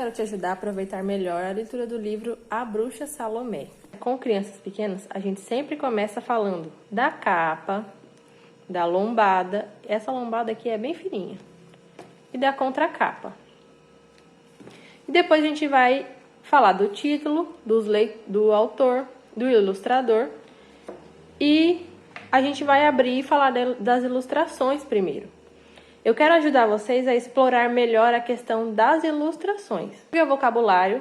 quero te ajudar a aproveitar melhor a leitura do livro A Bruxa Salomé. Com crianças pequenas, a gente sempre começa falando da capa, da lombada, essa lombada aqui é bem fininha, e da contracapa. E depois a gente vai falar do título, do autor, do ilustrador, e a gente vai abrir e falar das ilustrações primeiro. Eu quero ajudar vocês a explorar melhor a questão das ilustrações. O vocabulário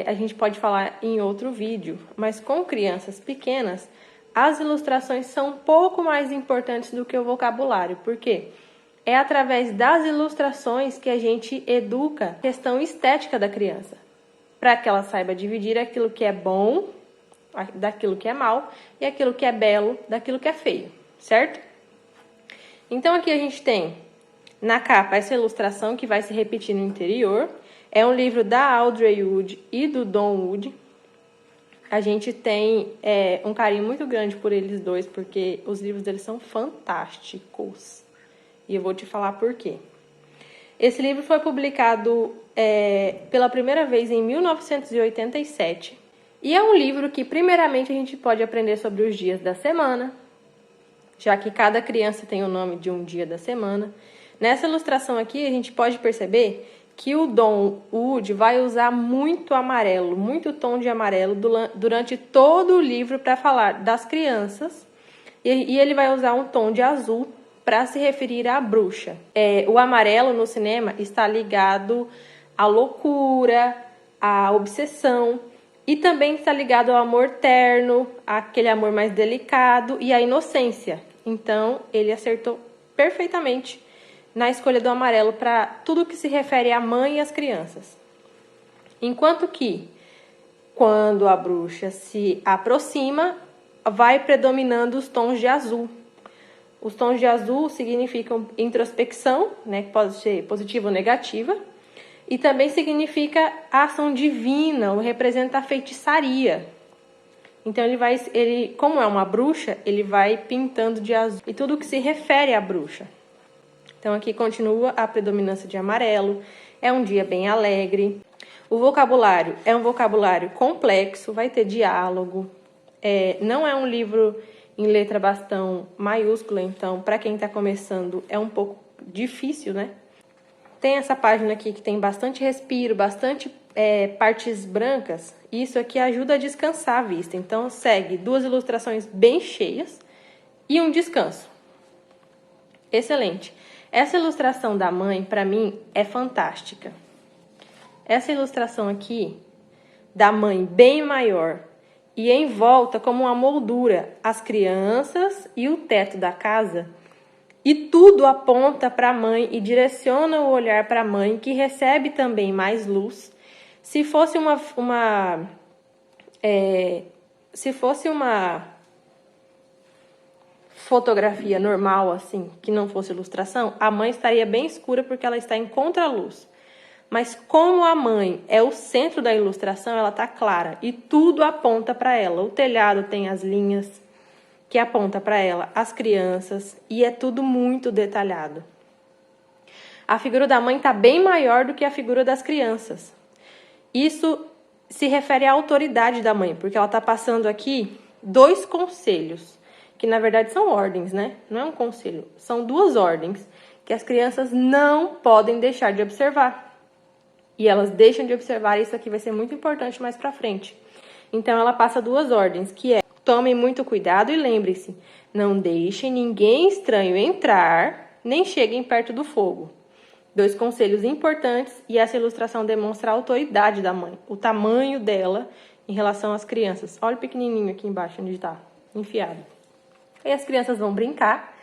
a gente pode falar em outro vídeo, mas com crianças pequenas, as ilustrações são um pouco mais importantes do que o vocabulário. Por quê? É através das ilustrações que a gente educa a questão estética da criança, para que ela saiba dividir aquilo que é bom daquilo que é mal e aquilo que é belo daquilo que é feio, certo? Então aqui a gente tem na capa essa ilustração que vai se repetir no interior. É um livro da Audrey Wood e do Don Wood. A gente tem um carinho muito grande por eles dois, porque os livros deles são fantásticos. E eu vou te falar por quê. Esse livro foi publicado pela primeira vez em 1987. E é um livro que, primeiramente, a gente pode aprender sobre os dias da semana, já que cada criança tem o nome de um dia da semana. Nessa ilustração aqui, a gente pode perceber que o Don Wood vai usar muito amarelo, muito tom de amarelo durante todo o livro para falar das crianças. E ele vai usar um tom de azul para se referir à bruxa. O amarelo no cinema está ligado à loucura, à obsessão, e também está ligado ao amor terno, aquele amor mais delicado e à inocência. Então, ele acertou perfeitamente na escolha do amarelo para tudo que se refere à mãe e às crianças. Enquanto que, quando a bruxa se aproxima, vai predominando os tons de azul. Os tons de azul significam introspecção, né, que pode ser positiva ou negativa. E também significa a ação divina, ou representa a feitiçaria. Então, como é uma bruxa, ele vai pintando de azul. E tudo que se refere à bruxa. Então, aqui continua a predominância de amarelo. É um dia bem alegre. O vocabulário é um vocabulário complexo, vai ter diálogo. Não é um livro em letra bastão maiúscula, então, para quem está começando, é um pouco difícil, né? Tem essa página aqui que tem bastante respiro, bastante partes brancas. Isso aqui ajuda a descansar a vista. Então, segue 2 ilustrações bem cheias e um descanso. Excelente. Essa ilustração da mãe, para mim, é fantástica. Essa ilustração aqui, da mãe bem maior e em volta como uma moldura, as crianças e o teto da casa. E tudo aponta para a mãe e direciona o olhar para a mãe, que recebe também mais luz. Se fosse uma fotografia normal, assim, que não fosse ilustração, a mãe estaria bem escura porque ela está em contraluz. Mas como a mãe é o centro da ilustração, ela está clara e tudo aponta para ela. O telhado tem as linhas que aponta para ela, as crianças, e é tudo muito detalhado. A figura da mãe está bem maior do que a figura das crianças. Isso se refere à autoridade da mãe, porque ela está passando aqui 2 conselhos, que na verdade são ordens, né? Não é um conselho, são 2 ordens que as crianças não podem deixar de observar. E elas deixam de observar, isso aqui vai ser muito importante mais para frente. Então ela passa 2 ordens, que é: tomem muito cuidado e lembrem-se, não deixem ninguém estranho entrar, nem cheguem perto do fogo. 2 conselhos importantes, e essa ilustração demonstra a autoridade da mãe, o tamanho dela em relação às crianças. Olha o pequenininho aqui embaixo, onde está enfiado. E as crianças vão brincar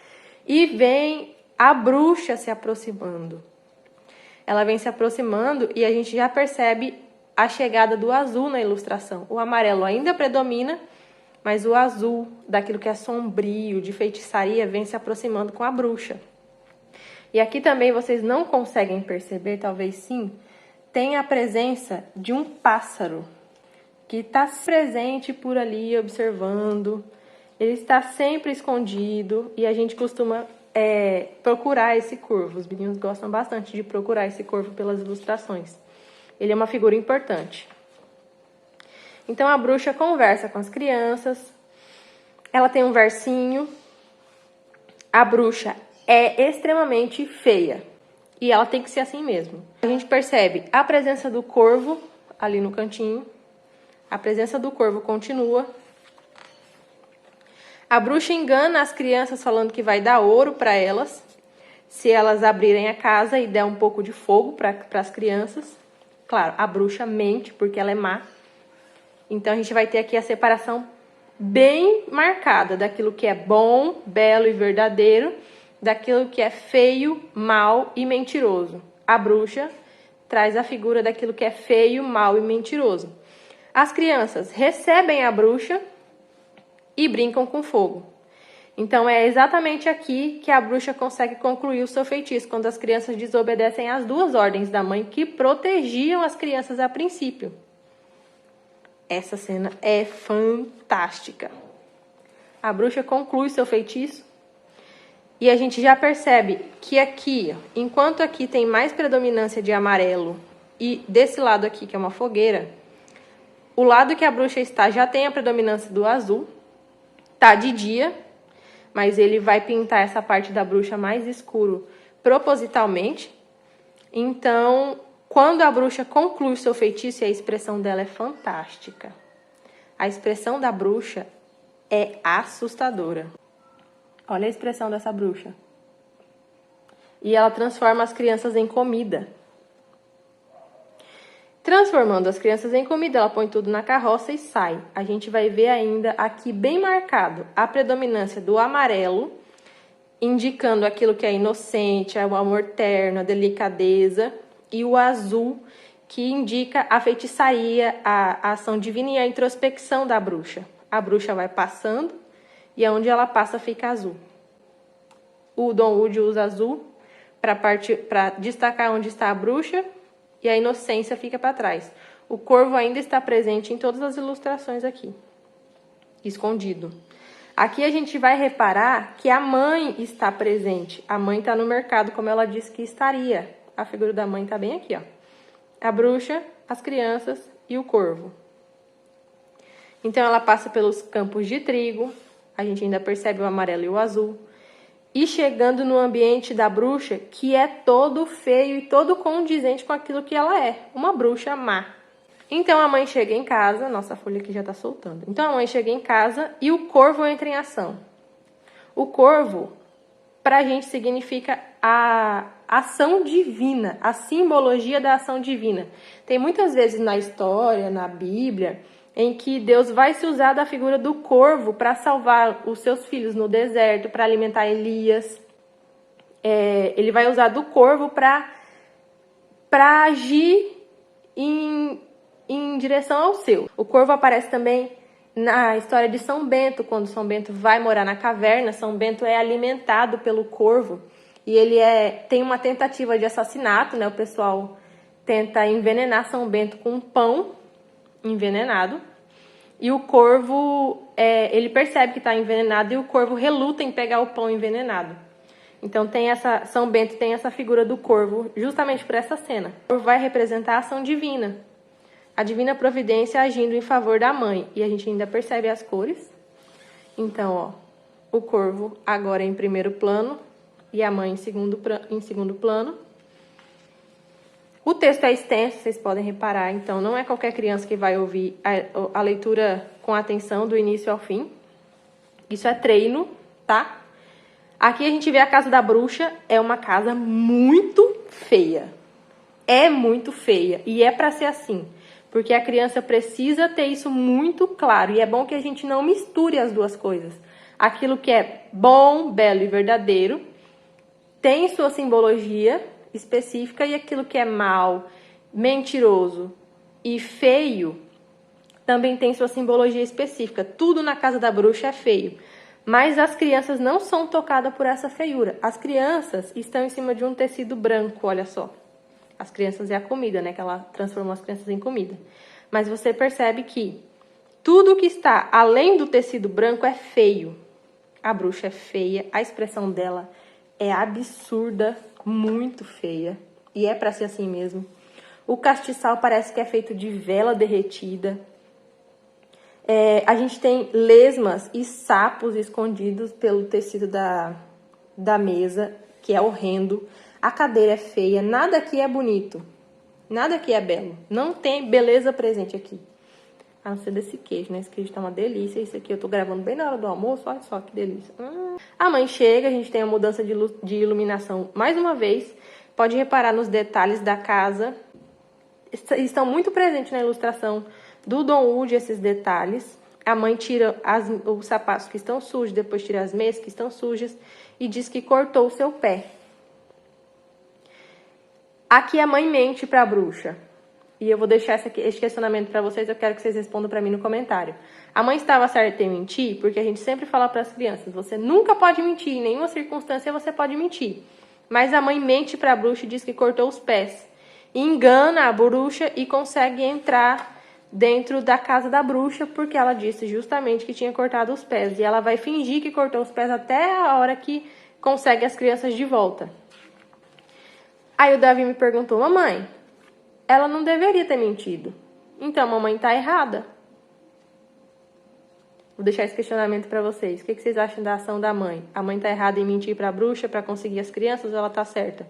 e vem a bruxa se aproximando. Ela vem se aproximando e a gente já percebe a chegada do azul na ilustração. O amarelo ainda predomina, mas o azul, daquilo que é sombrio, de feitiçaria, vem se aproximando com a bruxa. E aqui também vocês não conseguem perceber, talvez sim, tem a presença de um pássaro que está presente por ali, observando. Ele está sempre escondido e a gente costuma procurar esse corvo. Os meninos gostam bastante de procurar esse corvo pelas ilustrações. Ele é uma figura importante. Então a bruxa conversa com as crianças, ela tem um versinho. A bruxa é extremamente feia e ela tem que ser assim mesmo. A gente percebe a presença do corvo ali no cantinho, a presença do corvo continua. A bruxa engana as crianças falando que vai dar ouro para elas, se elas abrirem a casa e der um pouco de fogo para as crianças. Claro, a bruxa mente porque ela é má. Então a gente vai ter aqui a separação bem marcada daquilo que é bom, belo e verdadeiro, daquilo que é feio, mal e mentiroso. A bruxa traz a figura daquilo que é feio, mal e mentiroso. As crianças recebem a bruxa e brincam com fogo. Então é exatamente aqui que a bruxa consegue concluir o seu feitiço, quando as crianças desobedecem às duas ordens da mãe que protegiam as crianças a princípio. Essa cena é fantástica. A bruxa conclui seu feitiço e a gente já percebe que aqui, enquanto aqui tem mais predominância de amarelo e desse lado aqui, que é uma fogueira, o lado que a bruxa está já tem a predominância do azul. Tá de dia, mas ele vai pintar essa parte da bruxa mais escuro propositalmente. Então, quando a bruxa conclui o seu feitiço, a expressão dela é fantástica. A expressão da bruxa é assustadora. Olha a expressão dessa bruxa. E ela transforma as crianças em comida. Transformando as crianças em comida, ela põe tudo na carroça e sai. A gente vai ver ainda aqui bem marcado a predominância do amarelo, indicando aquilo que é inocente, o amor terno, a delicadeza, e o azul, que indica a feitiçaria, a ação divina e a introspecção da bruxa. A bruxa vai passando e aonde ela passa fica azul. O Don Wood usa azul para destacar onde está a bruxa e a inocência fica para trás. O corvo ainda está presente em todas as ilustrações aqui, escondido. Aqui a gente vai reparar que a mãe está presente. A mãe está no mercado, como ela disse que estaria. A figura da mãe está bem aqui, ó. A bruxa, as crianças e o corvo. Então ela passa pelos campos de trigo. A gente ainda percebe o amarelo e o azul. E chegando no ambiente da bruxa, que é todo feio e todo condizente com aquilo que ela é. Uma bruxa má. Então a mãe chega em casa, nossa folha aqui já está soltando. Então a mãe chega em casa e o corvo entra em ação. O corvo, para a gente, significa a ação divina, a simbologia da ação divina. Tem muitas vezes na história, na Bíblia, em que Deus vai se usar da figura do corvo para salvar os seus filhos no deserto, para alimentar Elias. Ele vai usar do corvo para agir em direção ao seu. O corvo aparece também na história de São Bento, quando São Bento vai morar na caverna. São Bento é alimentado pelo corvo e ele tem uma tentativa de assassinato, né? O pessoal tenta envenenar São Bento com um pão envenenado e o corvo, ele percebe que está envenenado e o corvo reluta em pegar o pão envenenado. Então São Bento tem essa figura do corvo justamente por essa cena. O corvo vai representar a ação divina. A divina providência agindo em favor da mãe. E a gente ainda percebe as cores. Então, ó, o corvo agora em primeiro plano e a mãe em segundo plano. O texto é extenso, vocês podem reparar. Então, não é qualquer criança que vai ouvir a leitura com atenção do início ao fim. Isso é treino, tá? Aqui a gente vê a casa da bruxa. É uma casa muito feia. É muito feia. E é para ser assim. Porque a criança precisa ter isso muito claro. E é bom que a gente não misture as duas coisas. Aquilo que é bom, belo e verdadeiro tem sua simbologia específica. E aquilo que é mal, mentiroso e feio também tem sua simbologia específica. Tudo na casa da bruxa é feio. Mas as crianças não são tocadas por essa feiura. As crianças estão em cima de um tecido branco, olha só. As crianças é a comida, né? Que ela transformou as crianças em comida. Mas você percebe que tudo que está além do tecido branco é feio. A bruxa é feia, a expressão dela é absurda, muito feia. E é para ser assim mesmo. O castiçal parece que é feito de vela derretida. A gente tem lesmas e sapos escondidos pelo tecido da mesa, que é horrendo. A cadeira é feia, nada aqui é bonito. Nada aqui é belo. Não tem beleza presente aqui. A não ser desse queijo, né? Esse queijo tá uma delícia. Isso aqui eu tô gravando bem na hora do almoço. Olha só que delícia. A mãe chega, a gente tem a mudança de iluminação mais uma vez. Pode reparar nos detalhes da casa. Estão muito presentes na ilustração do Don Wood esses detalhes. A mãe tira os sapatos que estão sujos, depois tira as meias que estão sujas e diz que cortou o seu pé. Aqui a mãe mente para a bruxa. E eu vou deixar esse questionamento para vocês, eu quero que vocês respondam para mim no comentário. A mãe estava certa em mentir? Porque a gente sempre fala para as crianças, você nunca pode mentir, em nenhuma circunstância você pode mentir. Mas a mãe mente para a bruxa e diz que cortou os pés. Engana a bruxa e consegue entrar dentro da casa da bruxa, porque ela disse justamente que tinha cortado os pés. E ela vai fingir que cortou os pés até a hora que consegue as crianças de volta. Aí o Davi me perguntou, mamãe, ela não deveria ter mentido. Então, a mamãe tá errada. Vou deixar esse questionamento para vocês. O que vocês acham da ação da mãe? A mãe tá errada em mentir para a bruxa para conseguir as crianças ou ela tá certa?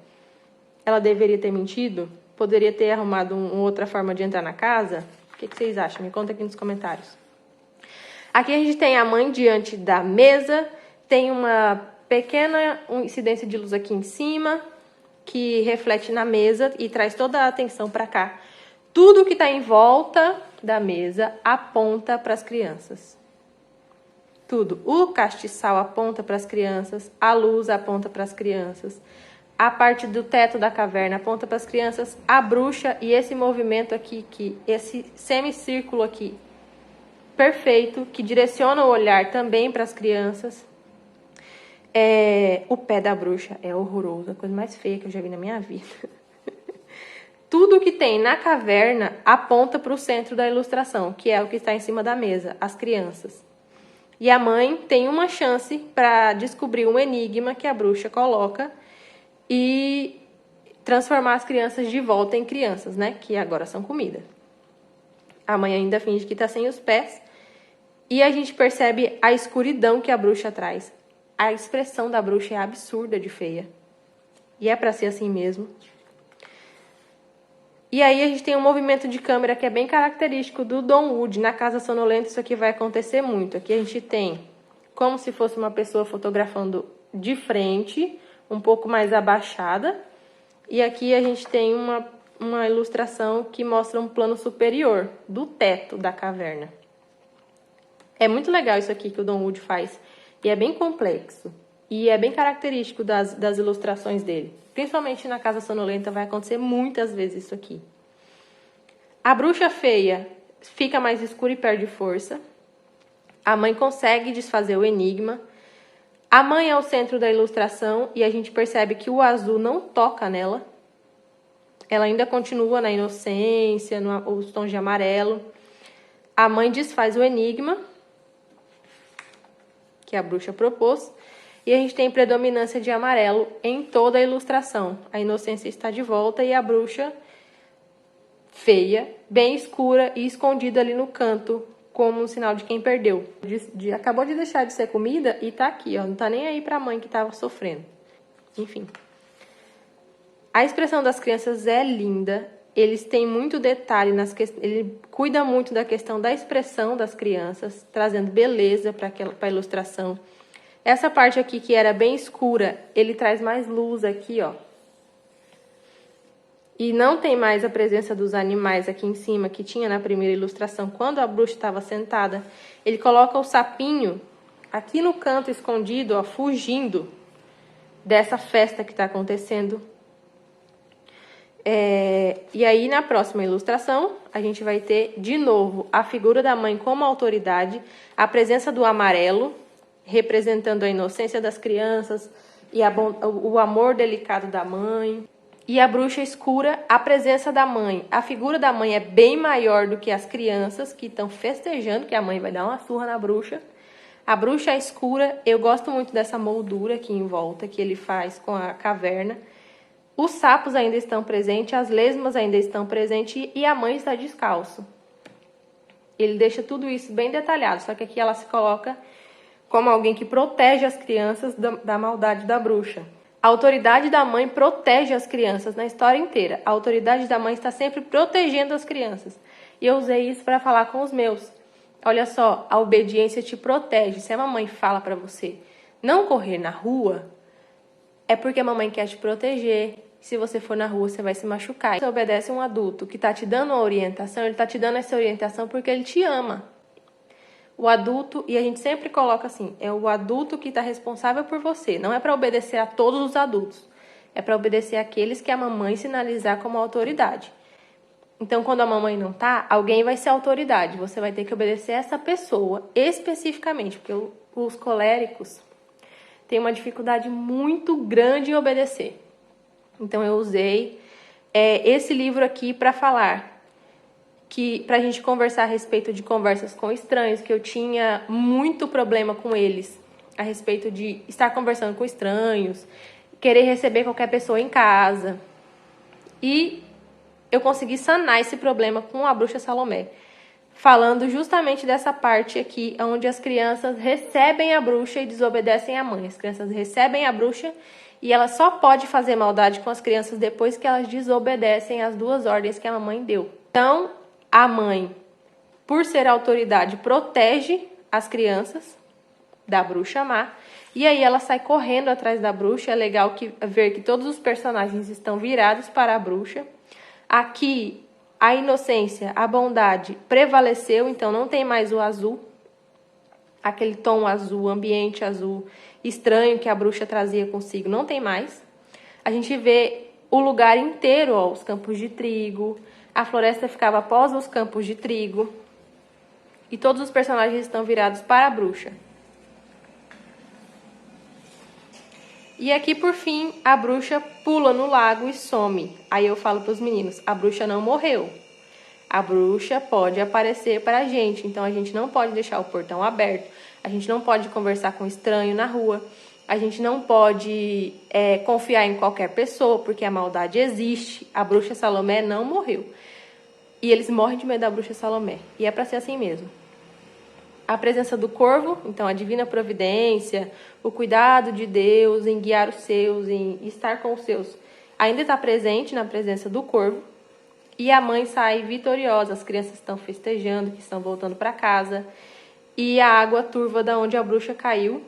Ela deveria ter mentido? Poderia ter arrumado uma outra forma de entrar na casa? O que vocês acham? Me conta aqui nos comentários. Aqui a gente tem a mãe diante da mesa. Tem uma pequena incidência de luz aqui em cima, que reflete na mesa e traz toda a atenção para cá. Tudo que está em volta da mesa aponta para as crianças. Tudo. O castiçal aponta para as crianças, a luz aponta para as crianças, a parte do teto da caverna aponta para as crianças, a bruxa e esse movimento aqui, esse semicírculo aqui, perfeito, que direciona o olhar também para as crianças. O pé da bruxa é horroroso, a coisa mais feia que eu já vi na minha vida. Tudo que tem na caverna aponta para o centro da ilustração, que é o que está em cima da mesa, as crianças. E a mãe tem uma chance para descobrir um enigma que a bruxa coloca e transformar as crianças de volta em crianças, né? Que agora são comida. A mãe ainda finge que está sem os pés e a gente percebe a escuridão que a bruxa traz. A expressão da bruxa é absurda de feia. E é para ser assim mesmo. E aí a gente tem um movimento de câmera que é bem característico do Don Wood. Na Casa Sonolenta isso aqui vai acontecer muito. Aqui a gente tem como se fosse uma pessoa fotografando de frente, um pouco mais abaixada. E aqui a gente tem uma ilustração que mostra um plano superior do teto da caverna. É muito legal isso aqui que o Don Wood faz. E é bem complexo. E é bem característico das ilustrações dele. Principalmente na Casa Sonolenta vai acontecer muitas vezes isso aqui. A bruxa feia fica mais escura e perde força. A mãe consegue desfazer o enigma. A mãe é o centro da ilustração e a gente percebe que o azul não toca nela. Ela ainda continua na inocência, nos tons de amarelo. A mãe desfaz o enigma que a bruxa propôs, e a gente tem predominância de amarelo em toda a ilustração. A inocência está de volta e a bruxa feia, bem escura e escondida ali no canto, como um sinal de quem perdeu. Acabou de deixar de ser comida e tá aqui, ó, não tá nem aí pra mãe que tava sofrendo. Enfim. A expressão das crianças é linda, eles têm muito detalhe, ele cuida muito da questão da expressão das crianças, trazendo beleza para a ilustração. Essa parte aqui que era bem escura, ele traz mais luz aqui, ó. E não tem mais a presença dos animais aqui em cima, que tinha na primeira ilustração, quando a bruxa estava sentada. Ele coloca o sapinho aqui no canto escondido, ó, fugindo dessa festa que está acontecendo. E aí, na próxima ilustração, a gente vai ter, de novo, a figura da mãe como autoridade, a presença do amarelo, representando a inocência das crianças e o amor delicado da mãe. E a bruxa escura, a presença da mãe. A figura da mãe é bem maior do que as crianças que estão festejando, que a mãe vai dar uma surra na bruxa. A bruxa escura, eu gosto muito dessa moldura aqui em volta, que ele faz com a caverna. Os sapos ainda estão presentes, as lesmas ainda estão presentes e a mãe está descalço. Ele deixa tudo isso bem detalhado, só que aqui ela se coloca como alguém que protege as crianças da maldade da bruxa. A autoridade da mãe protege as crianças na história inteira. A autoridade da mãe está sempre protegendo as crianças. E eu usei isso para falar com os meus. Olha só, a obediência te protege. Se a mamãe fala para você não correr na rua, é porque a mamãe quer te proteger. Se você for na rua, você vai se machucar. Você obedece um adulto que está te dando uma orientação, ele está te dando essa orientação porque ele te ama. O adulto, e a gente sempre coloca assim, é o adulto que está responsável por você. Não é para obedecer a todos os adultos. É para obedecer àqueles que a mamãe sinalizar como autoridade. Então, quando a mamãe não tá, alguém vai ser autoridade. Você vai ter que obedecer a essa pessoa especificamente, porque os coléricos têm uma dificuldade muito grande em obedecer. Então, eu usei esse livro aqui para falar, para a gente conversar a respeito de conversas com estranhos, que eu tinha muito problema com eles, a respeito de estar conversando com estranhos, querer receber qualquer pessoa em casa. E eu consegui sanar esse problema com a bruxa Salomé, falando justamente dessa parte aqui, onde as crianças recebem a bruxa e desobedecem à mãe. As crianças recebem a bruxa e ela só pode fazer maldade com as crianças depois que elas desobedecem às 2 ordens que a mamãe deu. Então, a mãe, por ser autoridade, protege as crianças da bruxa má. E aí ela sai correndo atrás da bruxa. É legal ver que todos os personagens estão virados para a bruxa. Aqui, a inocência, a bondade prevaleceu, então não tem mais o azul. Aquele tom azul, ambiente azul estranho que a bruxa trazia consigo, não tem mais. A gente vê o lugar inteiro, ó, os campos de trigo. A floresta ficava após os campos de trigo. E todos os personagens estão virados para a bruxa. E aqui, por fim, a bruxa pula no lago e some. Aí eu falo para os meninos, a bruxa não morreu. A bruxa pode aparecer para a gente, então a gente não pode deixar o portão aberto. A gente não pode conversar com estranho na rua. A gente não pode confiar em qualquer pessoa, porque a maldade existe. A bruxa Salomé não morreu. E eles morrem de medo da bruxa Salomé. E é para ser assim mesmo. A presença do corvo, então a divina providência, o cuidado de Deus em guiar os seus, em estar com os seus, ainda está presente na presença do corvo. E a mãe sai vitoriosa, as crianças estão festejando, que estão voltando para casa. E a água turva da onde a bruxa caiu.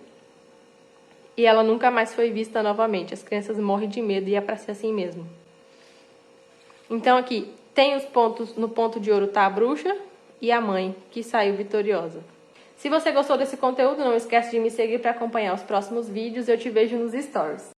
E ela nunca mais foi vista novamente. As crianças morrem de medo e é para ser assim mesmo. Então aqui tem os pontos, no ponto de ouro tá a bruxa e a mãe que saiu vitoriosa. Se você gostou desse conteúdo, não esquece de me seguir para acompanhar os próximos vídeos. Eu te vejo nos stories.